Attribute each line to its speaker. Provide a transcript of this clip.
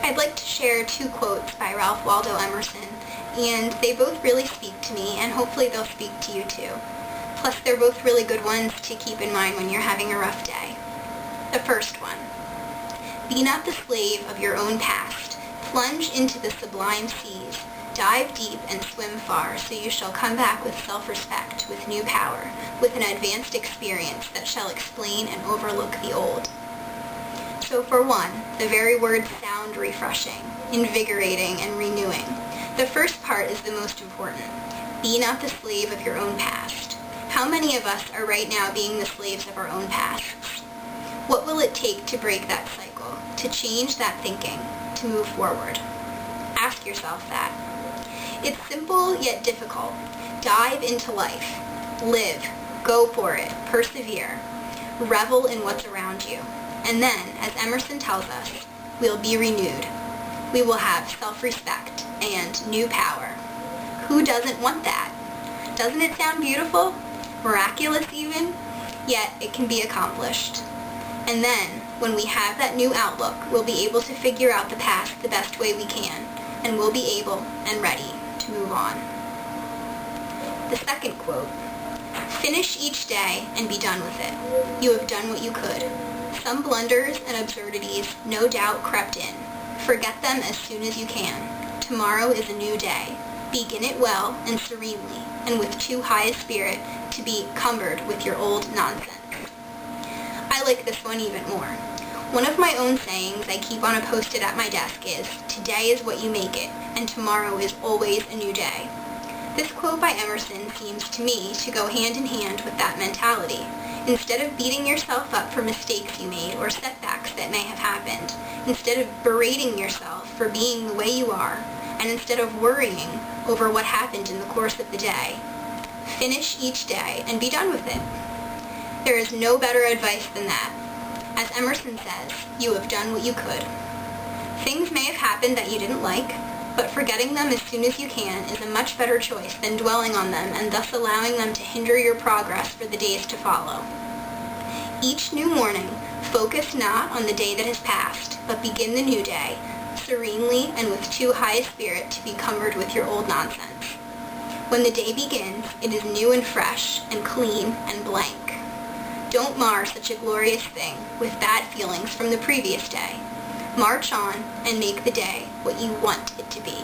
Speaker 1: I'd like to share two quotes by Ralph Waldo Emerson, and they both really speak to me, and hopefully they'll speak to you too. Plus, they're both really good ones to keep in mind when you're having a rough day. The first one: be not the slave of your own past. Plunge into the sublime seas. Dive deep and swim far, so you shall come back with self-respect, with new power, with an advanced experience that shall explain and overlook the old. So for one, the very words sound refreshing, invigorating, and renewing. The first part is the most important. Be not the slave of your own past. How many of us are right now being the slaves of our own pasts? What will it take to break that cycle, to change that thinking, to move forward? Ask yourself that. It's simple yet difficult. Dive into life. Live. Go for it. Persevere. Revel in what's around you. And then, as Emerson tells us, we'll be renewed. We will have self-respect and new power. Who doesn't want that? Doesn't it sound beautiful? Miraculous even? Yet it can be accomplished. And then, when we have that new outlook, we'll be able to figure out the past the best way we can, and we'll be able and ready to move on. The second quote: finish each day and be done with it. You have done what you could. Some blunders and absurdities no doubt crept in. Forget them as soon as you can. Tomorrow is a new day. Begin it well and serenely, and with too high a spirit to be cumbered with your old nonsense. I like this one even more. One of my own sayings I keep on a post-it at my desk is, today is what you make it, and tomorrow is always a new day. This quote by Emerson seems to me to go hand in hand with that mentality. Instead of beating yourself up for mistakes you made or setbacks that may have happened, instead of berating yourself for being the way you are, and instead of worrying over what happened in the course of the day, finish each day and be done with it. There is no better advice than that. As Emerson says, you have done what you could. Things may have happened that you didn't like, but forgetting them as soon as you can is a much better choice than dwelling on them and thus allowing them to hinder your progress for the days to follow. Each new morning, focus not on the day that has passed, but begin the new day, serenely and with too high a spirit to be cumbered with your old nonsense. When the day begins, it is new and fresh and clean and blank. Don't mar such a glorious thing with bad feelings from the previous day. March on and make the day what you want it to be.